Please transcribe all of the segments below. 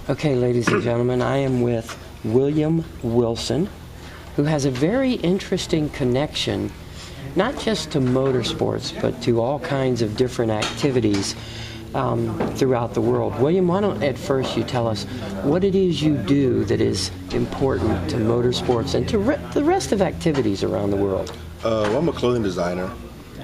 Okay, ladies and gentlemen, I am with William Wilson, who has a very interesting connection, not just to motorsports, but to all kinds of different activities throughout the world. William, why don't at first you tell us what it is you do that is important to motorsports and to the rest of activities around the world? Well, I'm a clothing designer.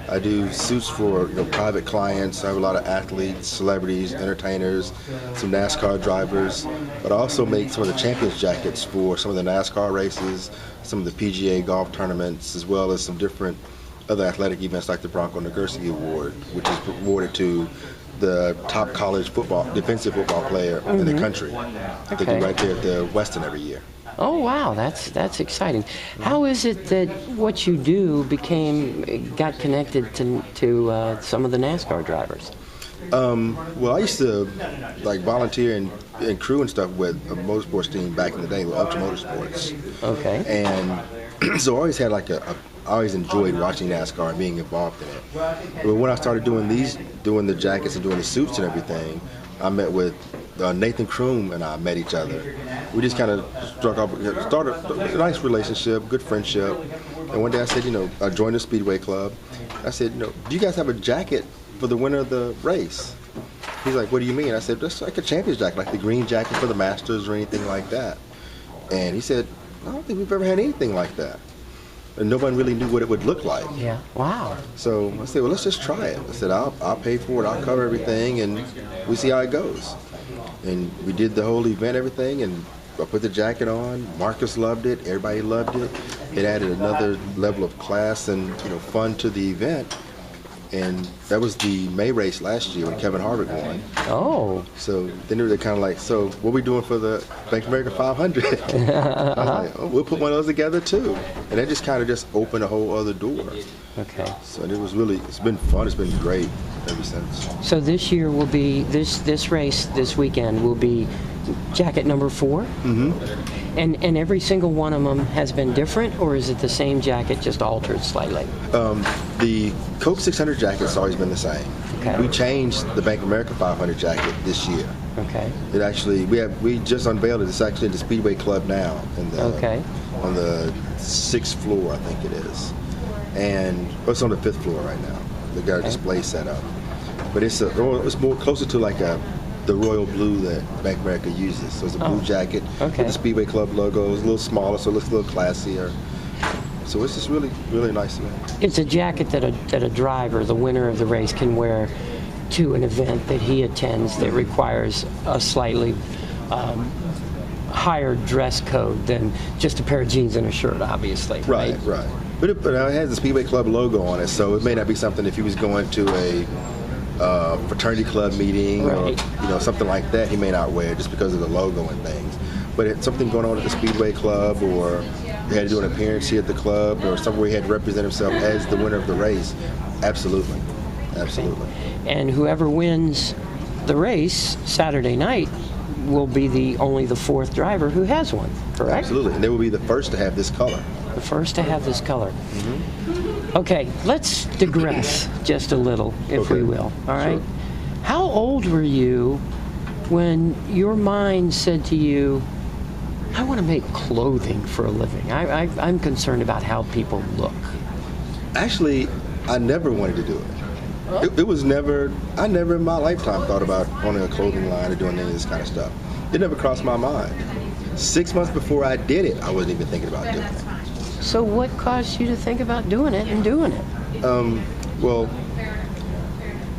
I do suits for private clients. I have a lot of athletes, celebrities, entertainers, some NASCAR drivers, but I also make some of the champions jackets for some of the NASCAR races, some of the PGA golf tournaments, as well as some different other athletic events like the Bronco Nagurski Award, which is awarded to the top college football, defensive football player in the country. They do right there at the Westin every year. Oh wow, that's exciting. How is it that what you do got connected to some of the NASCAR drivers? Well, I used to volunteer and crew and stuff with a motorsports team back in the day with Ultra Motorsports. Okay. And so I always had I always enjoyed watching NASCAR and being involved in it. But when I started doing the jackets and doing the suits and everything, I met with Nathan Kroom and I met each other. We just kind of started a nice relationship, good friendship. And one day I said, I joined the Speedway Club. I said, do you guys have a jacket for the winner of the race? He's like, what do you mean? I said, just like a champion's jacket, like the green jacket for the Masters or anything like that. And he said, I don't think we've ever had anything like that. And nobody really knew what it would look like. Yeah. Wow. So I said, well, let's just try it. I said, I'll pay for it, I'll cover everything, and we see how it goes. And we did the whole event, everything, and I put the jacket on. Marcus loved it. Everybody loved it. It added another level of class and fun to the event. And that was the May race last year when Kevin Harvick won. Oh. So then they were kind of like, so what are we doing for the Bank of America 500? I was like, oh, we'll put one of those together too. And that just kind of just opened a whole other door. Okay. So it's been fun. It's been great ever since. So this year will be, this race this weekend will be jacket number 4? Mm-hmm. And every single one of them has been different, or is it the same jacket just altered slightly? The Coke 600 jacket's always been the same. Okay. We changed the Bank of America 500 jacket this year. Okay. It actually, we just unveiled it. It's actually in the Speedway Club now. On the 6th floor, I think it is. And it's on the 5th floor right now. They got a display set up. But it's more closer to the royal blue that Bank of America uses. So it's a blue jacket with the Speedway Club logo. It's a little smaller, so it looks a little classier. So it's just really, really nice event. It's a jacket that a driver, the winner of the race, can wear to an event that he attends that requires a slightly higher dress code than just a pair of jeans and a shirt, obviously. Right. But it has the Speedway Club logo on it, so it may not be something if he was going to a fraternity club meeting or something like that, he may not wear just because of the logo and things. But it's something going on at the Speedway Club, or he had to do an appearance here at the club, or somewhere he had to represent himself as the winner of the race. Absolutely. And whoever wins the race Saturday night will be only the 4th driver who has one, correct? Absolutely, and they will be the first to have this color. The first to have this color. Mm-hmm. Okay, let's digress just a little, if we will. All right. Sure. How old were you when your mind said to you, I want to make clothing for a living? I'm concerned about how people look. Actually, I never wanted to do it. It was never, I never in my lifetime thought about owning a clothing line or doing any of this kind of stuff. It never crossed my mind. 6 months before I did it, I wasn't even thinking about doing it. So what caused you to think about doing it and doing it? Well,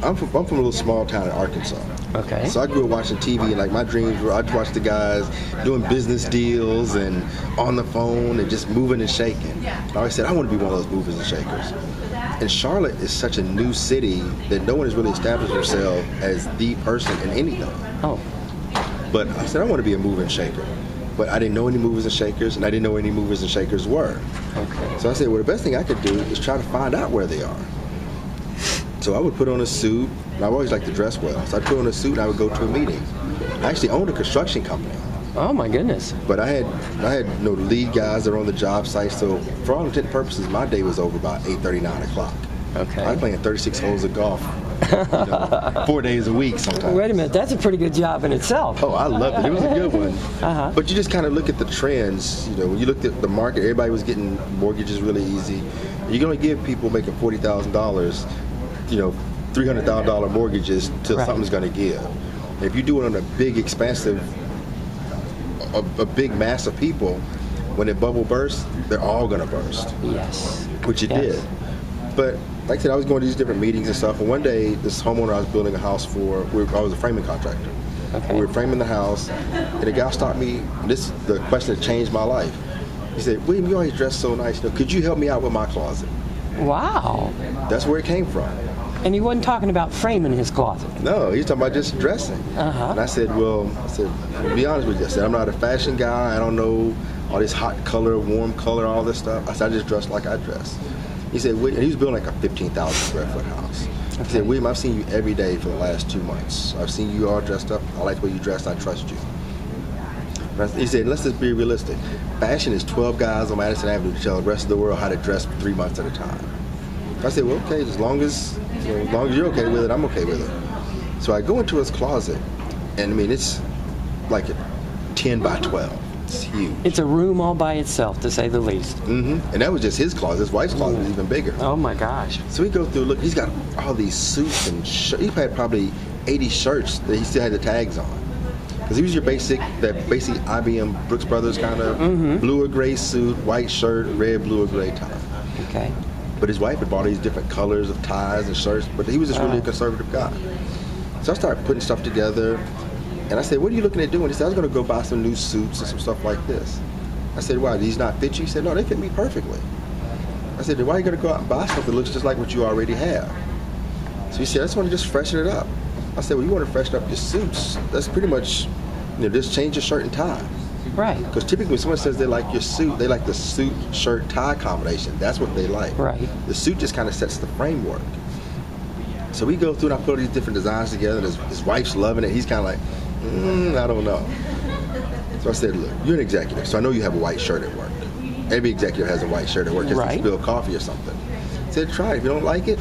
I'm from a little small town in Arkansas. Okay. So I grew up watching TV, and my dreams were I'd watch the guys doing business deals and on the phone and just moving and shaking. I always said I want to be one of those movers and shakers. And Charlotte is such a new city that no one has really established themselves as the person in anything. Oh. But I said I want to be a mover and shaker. But I didn't know any movers and shakers, and I didn't know where any movers and shakers were. Okay. So I said, well, the best thing I could do is try to find out where they are. So I would put on a suit, and I always like to dress well. So I'd put on a suit and I would go to a meeting. I actually owned a construction company. Oh my goodness. But I had lead guys that were on the job site, so for all intent and purposes, my day was over by 8:30, 9 o'clock. Okay. I was playing 36 holes of golf 4 days a week sometimes. Wait a minute, that's a pretty good job in itself. Oh, I loved it. It was a good one. Uh-huh. But you just kind of look at the trends. When you looked at the market, everybody was getting mortgages really easy. You're going to give people making $40,000, $300,000 mortgages till Right. something's going to give. And if you do it on a big, expansive, a big mass of people, when it bubble bursts, they're all going to burst. Yes. Which it Yes. did. But like I said, I was going to these different meetings and stuff. And one day, this homeowner I was building a house for, I was a framing contractor. Okay. We were framing the house, and the guy stopped me. And this is the question that changed my life. He said, "William, you always dress so nice. Could you help me out with my closet?" Wow. That's where it came from. And he wasn't talking about framing his closet. No, he's talking about just dressing. Uh-huh. And I said, to be honest with you, I said, I'm not a fashion guy. I don't know all this hot color, warm color, all this stuff. I said, I just dress like I dress. He said, and he was building like a 15,000 square foot house. He said, William, I've seen you every day for the last 2 months. I've seen you all dressed up. I like the way you dress. I trust you. He said, let's just be realistic. Fashion is 12 guys on Madison Avenue to tell the rest of the world how to dress for 3 months at a time. I said, well, okay, as long as you're okay with it, I'm okay with it. So I go into his closet, and I mean, it's like 10 by 12. It's huge. It's a room all by itself, to say the least. Mm-hmm. And that was just his closet. His wife's closet was even bigger. Oh my gosh. So we go through, look, he's got all these suits and shirts. He had probably 80 shirts that he still had the tags on. Because he was your basic IBM Brooks Brothers kind of blue or gray suit, white shirt, red, blue or gray tie. Okay. But his wife had bought these different colors of ties and shirts, but he was just really a conservative guy. So I started putting stuff together, and I said, what are you looking at doing? He said, I was going to go buy some new suits and some stuff like this. I said, why, these not fit you? He said, no, they fit me perfectly. I said, then why are you going to go out and buy stuff that looks just like what you already have? So he said, I just want to just freshen it up. I said, well, you want to freshen up your suits. That's pretty much, just change your shirt and tie. Right. Because typically when someone says they like your suit, they like the suit, shirt, tie combination. That's what they like. Right. The suit just kind of sets the framework. So we go through and I put all these different designs together. And his wife's loving it. He's kind of like, I don't know. So I said, look, you're an executive, so I know you have a white shirt at work. Every executive has a white shirt at work because Right. they spill coffee or something. I said, try it. If you don't like it,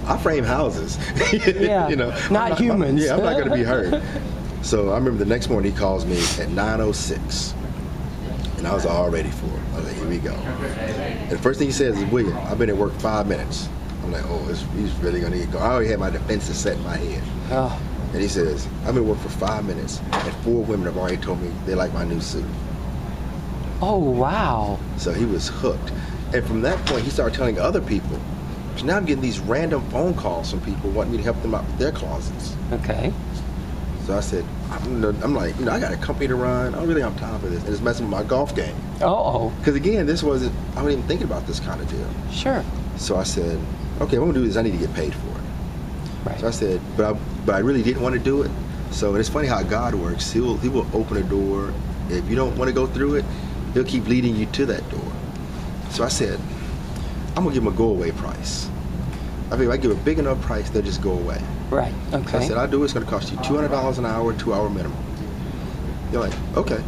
I frame houses. Yeah. Not humans. I'm not going to be hurt. So I remember the next morning he calls me at 9:06, and I was all ready for it. I was like, here we go. And the first thing he says is, William, I've been at work 5 minutes. I'm like, oh, he's really going to get going. I already had my defenses set in my head. Oh. And he says, I've been at work for 5 minutes, and 4 women have already told me they like my new suit. Oh, wow. So he was hooked. And from that point, he started telling other people. So now I'm getting these random phone calls from people wanting me to help them out with their closets. Okay. So I said, I'm like, I got a company to run. I don't really have time for this. And it's messing with my golf game. Uh-oh. Because again, I wasn't even thinking about this kind of deal. Sure. So I said, okay, what I'm going to do is I need to get paid for it. Right. So I said, but I really didn't want to do it. So it's funny how God works. He will open a door. If you don't want to go through it, he'll keep leading you to that door. So I said, I'm going to give them a go-away price. I mean, if I give a big enough price, they'll just go away. Right. Okay. So I said, I'll do it. It's going to cost you $200 an hour, 2 hour minimum. They're like, okay.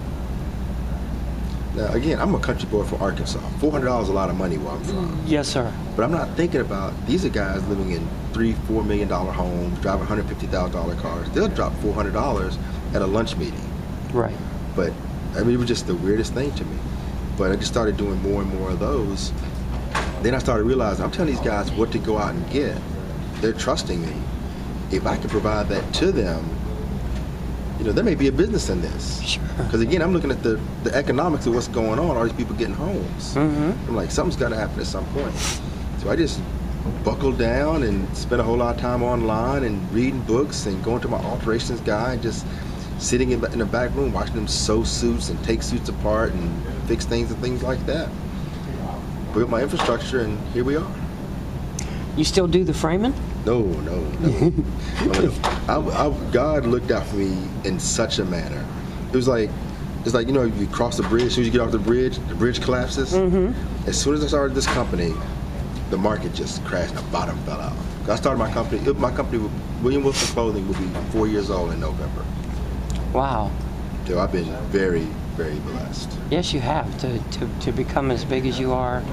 Now, again, I'm a country boy from Arkansas. $400 is a lot of money where I'm from. Yes, sir. But I'm not thinking about, these are guys living in $3-4 million homes, driving $150,000 cars. They'll drop $400 at a lunch meeting. Right. But, I mean, it was just the weirdest thing to me. But I just started doing more and more of those. Then I started realizing, I'm telling these guys what to go out and get. They're trusting me. If I can provide that to them, there may be a business in this. Sure. Because again, I'm looking at the economics of what's going on, all these people getting homes. I'm like, something's got to happen at some point. So I just buckled down and spent a whole lot of time online and reading books and going to my alterations guy and just sitting in the back room watching them sew suits and take suits apart and fix things and things like that. Built my infrastructure, and here we are. You still do the framing? No. God looked out for me in such a manner. It's like you cross the bridge. As soon as you get off the bridge collapses. As soon as I started this company, the market just crashed. The bottom fell out. I started my company. William Wilson Clothing, will be 4 years old in November. Wow. So I've been very, very blessed. Yes, you have. To become as big as you are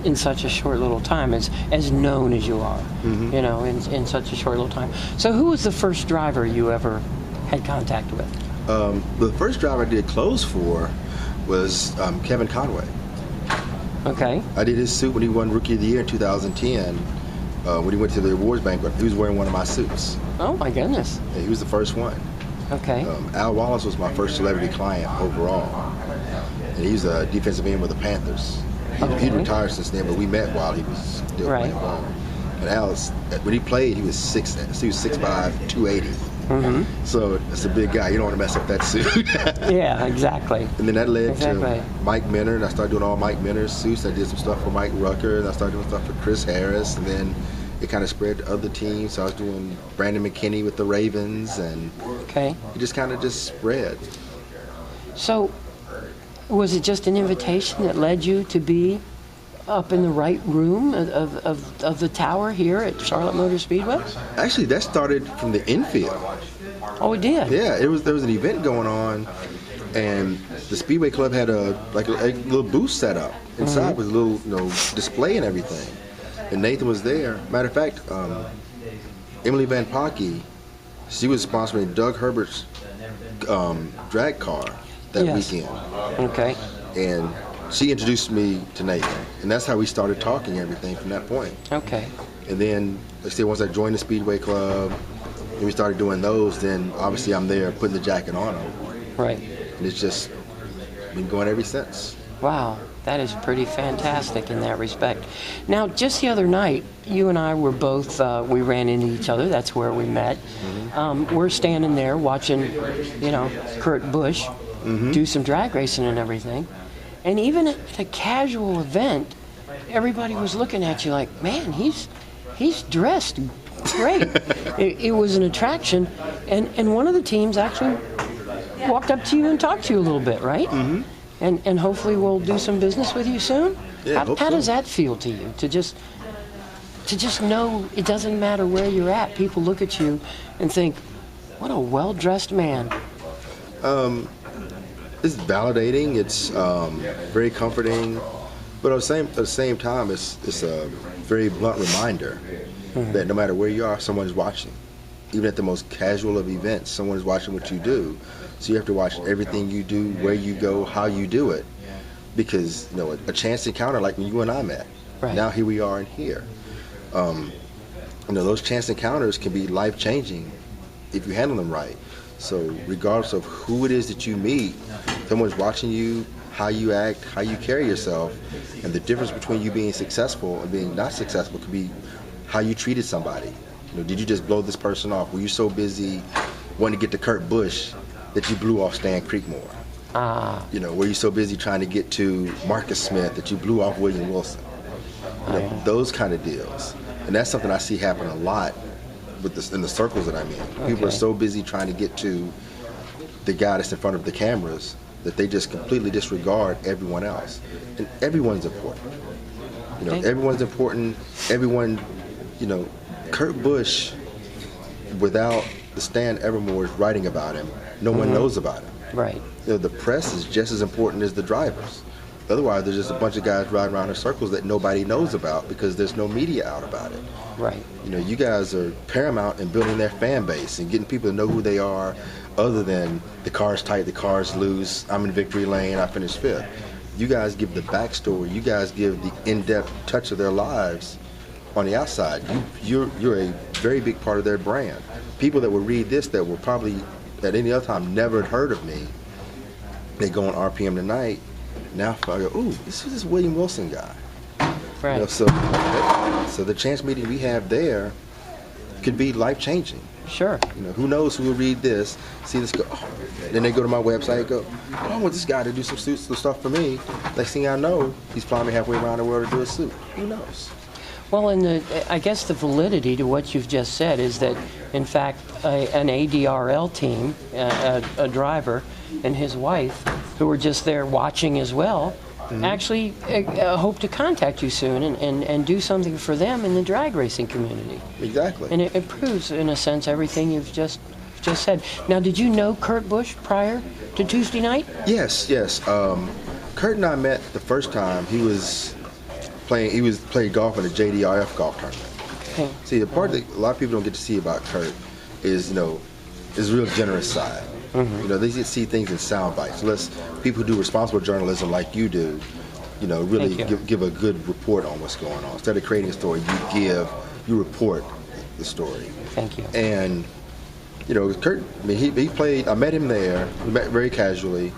in such a short little time, as known as you are, you know, in such a short little time. So who was the first driver you ever had contact with? The first driver I did clothes for was Kevin Conway. Okay. I did his suit when he won Rookie of the Year in 2010. When he went to the awards banquet, he was wearing one of my suits. Oh my goodness. Yeah, he was the first one. Okay. Al Wallace was my first celebrity client overall, and he's a defensive end with the Panthers. He'd retired since then, but we met while he was still playing ball. And Al, when he played, he was 6'5", 280. So it's a big guy. You don't want to mess up that suit. Yeah, exactly. And then that led to Mike Minner, and I started doing all Mike Minner's suits. I did some stuff for Mike Rucker, and I started doing stuff for Chris Harris, and then it kind of spread to other teams. So I was doing Brandon McKinney with the Ravens, and it just kind of just spread. So was it just an invitation that led you to be up in the right room of the tower here at Charlotte Motor Speedway? Actually, that started from the infield. Oh, it did? Yeah, there was an event going on, and the Speedway Club had a little booth set up inside with a little display and everything. And Nathan was there. Matter of fact, Emily Van Pocky, she was sponsoring Doug Herbert's drag car that weekend. Okay. And she introduced me to Nathan, and that's how we started talking and everything from that point. Okay. And then, like I said, once I joined the Speedway Club, and we started doing those, then obviously I'm there putting the jacket on them. Right. And it's just been going ever since. Wow, that is pretty fantastic in that respect. Now, just the other night, you and I were both, we ran into each other. That's where we met. We're standing there watching, Kurt Busch do some drag racing and everything. And even at a casual event, everybody was looking at you like, man, he's dressed great. It was an attraction. And one of the teams actually walked up to you and talked to you a little bit, right? And hopefully we'll do some business with you soon? Yeah, how does that feel to you? To just know it doesn't matter where you're at. People look at you and think, what a well-dressed man. It's validating. It's very comforting, but at the same time, it's a very blunt reminder that no matter where you are, someone's watching. Even at the most casual of events, someone's watching what you do. So you have to watch everything you do, where you go, how you do it, because a chance encounter like when you and I met. Right. Now here we are in here. Those chance encounters can be life-changing if you handle them right. So regardless of who it is that you meet, someone's watching you, how you act, how you carry yourself, and the difference between you being successful and being not successful could be how you treated somebody. Did you just blow this person off? Were you so busy wanting to get to Kurt Busch that you blew off Stan Creekmore? Were you so busy trying to get to Marcus Smith that you blew off William Wilson? Those kind of deals. And that's something I see happen a lot in the circles that I'm in. People are so busy trying to get to the guy that's in front of the cameras that they just completely disregard everyone else. And everyone's important. Everyone's important. Everyone, Kurt Busch, without the Stan Evermore's writing about him, no one knows about him. Right. The press is just as important as the drivers. Otherwise, there's just a bunch of guys riding around in circles that nobody knows about because there's no media out about it. Right. You guys are paramount in building their fan base and getting people to know who they are, other than the car's tight, the car's loose, I'm in victory lane, I finished fifth. You guys give the backstory. You guys give the in-depth touch of their lives on the outside. You're a very big part of their brand. People that will read this that will probably at any other time never had heard of me, they go on RPM tonight. Now I go, ooh, this is this William Wilson guy. Right. So the chance meeting we have there could be life-changing. Sure. Who knows who will read this, see this, go, oh. Then they go to my website and go, oh, I want this guy to do some stuff for me. Next thing I know, he's flying me halfway around the world to do a suit. Who knows? Well, I guess the validity to what you've just said is that, in fact, an ADRL team, a driver and his wife, who were just there watching as well, actually hope to contact you soon and do something for them in the drag racing community. Exactly. And it proves, in a sense, everything you've just said. Now, did you know Kurt Busch prior to Tuesday night? Yes. Kurt and I met the first time. He was He was playing golf in the JDRF golf tournament. Okay. See, the part that a lot of people don't get to see about Kurt is, his real generous side. They get to see things in sound bites. Unless people who do responsible journalism like you do, really give a good report on what's going on. Instead of creating a story, you report the story. Thank you. And, Kurt, he played, I met him there, we met very casually.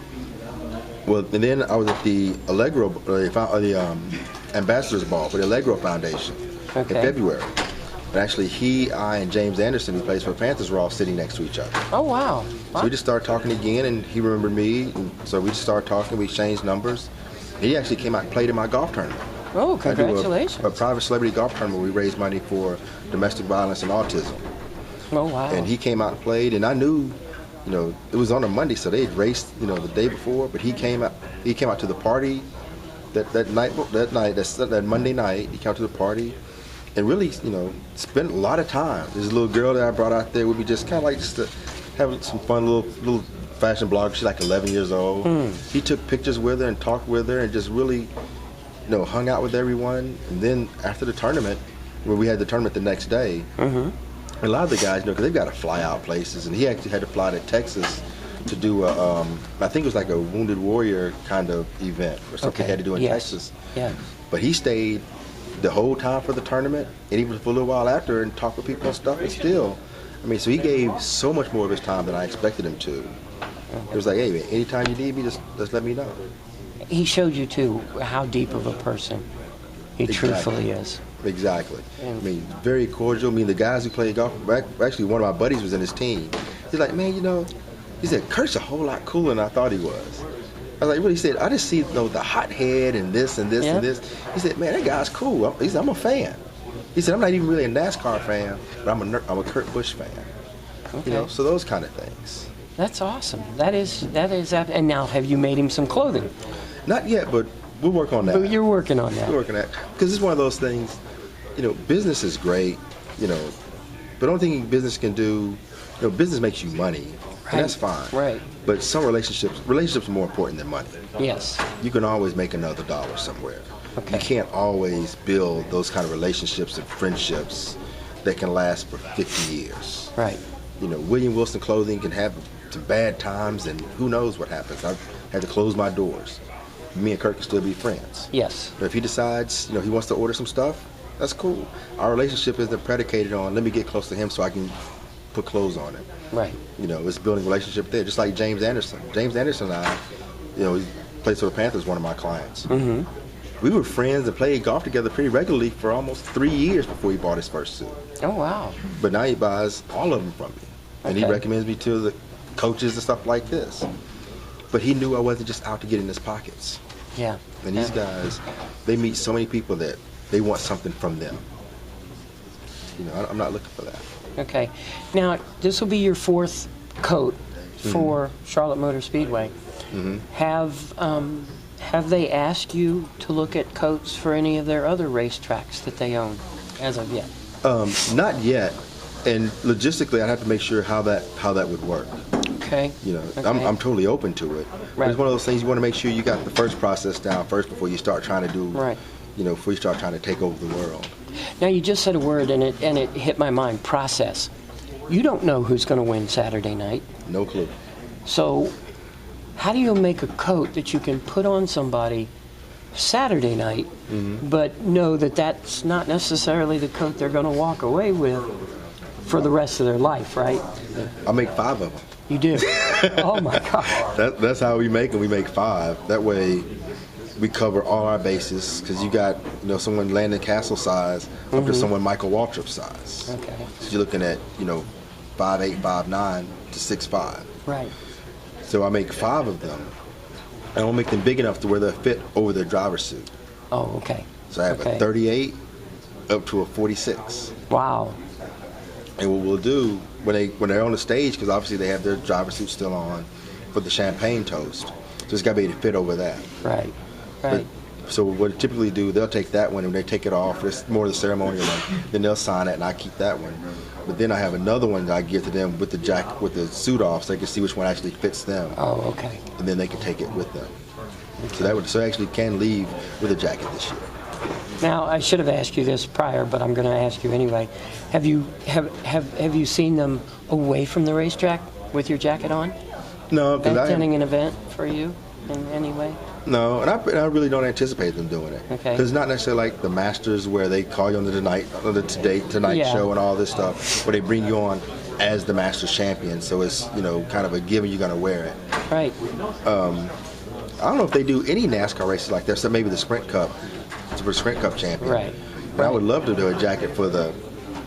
Well, and then I was at the Allegro, the Ambassador's Ball for the Allegro Foundation in February. And actually, I and James Anderson, who plays for the Panthers, were all sitting next to each other. Oh, wow. So we just started talking again, and he remembered me, and so we just started talking, we exchanged numbers. He actually came out and played in my golf tournament. Oh, congratulations. A private celebrity golf tournament where we raised money for domestic violence and autism. Oh, wow. And he came out and played, and I knew, it was on a Monday, so they had raced, the day before, but he came out to the party that Monday night. He came out to the party and really, spent a lot of time. There's a little girl that I brought out there with me, just kind of like just to have some fun little fashion blog. She's like 11 years old. He took pictures with her and talked with her and just really, hung out with everyone. And then after the tournament, when we had the tournament the next day, a lot of the guys, because they've got to fly out places, and he actually had to fly to Texas to do I think it was like a Wounded Warrior kind of event or something he had to do in Texas. Yeah. But he stayed the whole time for the tournament, and even for a little while after, and talked with people and stuff, and still, so he gave so much more of his time than I expected him to. It was like, hey, man, anytime you need me, just let me know. He showed you, too, how deep of a person he truthfully is. Exactly. Very cordial. The guys who played golf, actually one of my buddies was in his team. He's like, man, he said, Kurt's a whole lot cooler than I thought he was. I was like, really? He said, I just see the hot head and this and this and this. He said, man, that guy's cool. He said, I'm a fan. He said, I'm not even really a NASCAR fan, but I'm a Kurt Busch fan. Okay. So those kind of things. That's awesome. That is. And now, have you made him some clothing? Not yet, but we'll work on that. But you're working on that. We're working on that. Because it's one of those things, business is great, but the only thing business can do, business makes you money. Right. And that's fine. Right. But some relationships are more important than money. Yes. You can always make another dollar somewhere. Okay. You can't always build those kind of relationships and friendships that can last for 50 years. Right. William Wilson Clothing can have some bad times, and who knows what happens. I've had to close my doors. Me and Kurt can still be friends. Yes. But if he decides, he wants to order some stuff, that's cool. Our relationship isn't predicated on, let me get close to him so I can put clothes on him. Right. It's building a relationship there. Just like James Anderson. James Anderson and I, he plays for the Panthers, one of my clients. We were friends and played golf together pretty regularly for almost 3 years before he bought his first suit. Oh, wow. But now he buys all of them from me. And he recommends me to the coaches and stuff like this. But he knew I wasn't just out to get in his pockets. Yeah. And these guys, they meet so many people that they want something from them. I'm not looking for that. Okay. Now, this will be your fourth coat for Charlotte Motor Speedway. Have they asked you to look at coats for any of their other racetracks that they own as of yet? Not yet. And logistically, I'd have to make sure how that would work. Okay. I'm totally open to it. Right. But it's one of those things you want to make sure you got the first process down first before you start trying to do. Right. Before you start trying to take over the world. Now, you just said a word and it hit my mind. Process. You don't know who's going to win Saturday night. No clue. So, how do you make a coat that you can put on somebody Saturday night, but know that that's not necessarily the coat they're going to walk away with for the rest of their life, right? I make 5 of them. You do? Oh, my God. That's how we make them. We make 5. That way we cover all our bases, because you got someone Landon Castle size up to someone Michael Waltrip size. Okay. So you're looking at 5'8", 5'9" to 6'5". Right. So I make 5 of them. I don't make them big enough to where they'll fit over their driver's suit. Oh, okay. So I have a 38 up to a 46. Wow. And what we'll do when they're on the stage, because obviously they have their driver's suit still on for the champagne toast, so it's got to be able to fit over that. Right. Right. So what they typically do, they'll take that one and they take it off. It's more of the ceremonial one. Then they'll sign it, and I keep that one. But then I have another one that I give to them with the jacket, with the suit off, so they can see which one actually fits them. Oh, okay. And then they can take it with them. Okay. So they actually can leave with a jacket this year. Now, I should have asked you this prior, but I'm going to ask you anyway. Have you seen them away from the racetrack with your jacket on? No, because Attending an event for you in any way? No, and I really don't anticipate them doing it. Okay. Because it's not necessarily like the Masters where they call you on the Tonight Yeah. Show and all this stuff, where they bring you on as the Masters champion. So it's kind of a given you're going to wear it. Right. I don't know if they do any NASCAR races like that, so maybe the Sprint Cup, for the Sprint Cup champion. Right. But I would love to do a jacket for the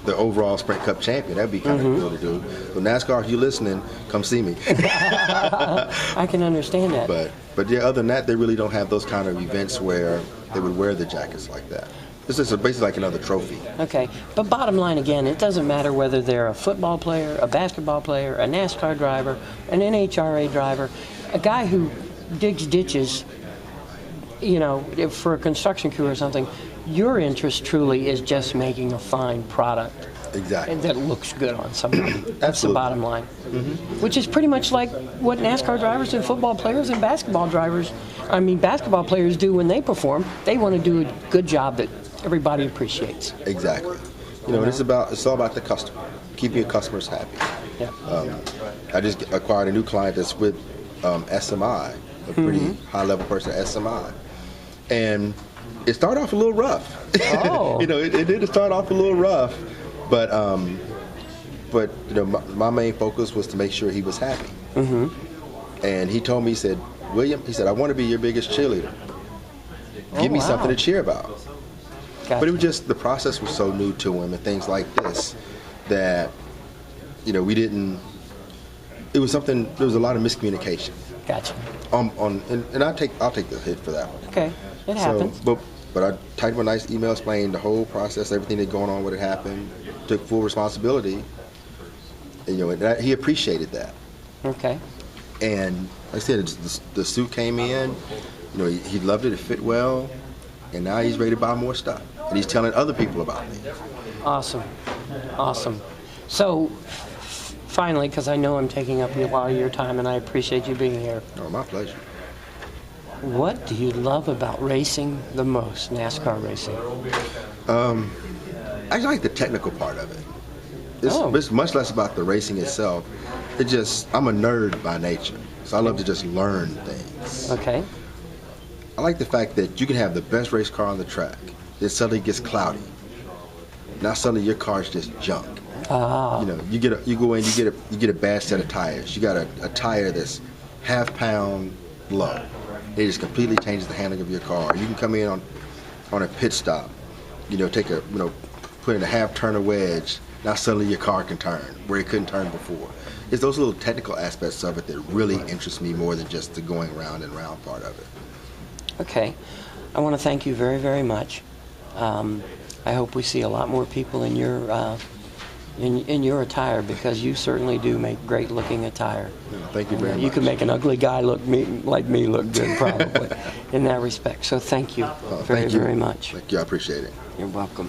overall Sprint Cup champion. That'd be kind of cool to do. So NASCAR, if you're listening, come see me. I can understand that. But yeah, other than that, they really don't have those kind of events where they would wear the jackets like that. This is basically like another trophy. Okay, but bottom line again, it doesn't matter whether they're a football player, a basketball player, a NASCAR driver, an NHRA driver, a guy who digs ditches, for a construction crew or something. Your interest truly is just making a fine product. Exactly. That looks good on somebody. That's Absolutely. the bottom line. Which is pretty much like what NASCAR drivers and football players and basketball players do when they perform. They want to do a good job that everybody appreciates. Exactly. And it's all about the customer, keeping your customers happy. Yeah. I just acquired a new client that's with SMI, a pretty high-level person at SMI, and it started off a little rough. Oh. It did start off a little rough, but my main focus was to make sure he was happy. And he told me, he said, William, I want to be your biggest cheerleader. Give me something to cheer about. Gotcha. But it was just, the process was so new to him and things like this that, we didn't, there was a lot of miscommunication. Gotcha. And I'll take the hit for that one. Okay, it happens. But I typed him a nice email explaining the whole process, everything that's going on, what had happened, took full responsibility, and he appreciated that. Okay. And like I said, the suit came in, he loved it, it fit well, and now he's ready to buy more stuff. And he's telling other people about me. Awesome. So, finally, because I know I'm taking up a lot of your time and I appreciate you being here, Oh, my pleasure. what do you love about racing the most, NASCAR racing? I like the technical part of it. It's much less about the racing itself. I'm a nerd by nature, so I love to just learn things. Okay. I like the fact that you can have the best race car on the track, then suddenly it gets cloudy. Now suddenly your car's just junk. You go in, you get a bad set of tires. You got a tire that's half-pound low. It just completely changes the handling of your car. You can come in on a pit stop, put in a half-turner wedge. Now suddenly your car can turn where it couldn't turn before. It's those little technical aspects of it that really interest me more than just the going round and round part of it. Okay. I want to thank you very, very much. I hope we see a lot more people in your in your attire, because you certainly do make great-looking attire. Thank you very much. You can make an ugly guy like me look good, probably, in that respect. So thank you very, very much. Thank you. I appreciate it. You're welcome.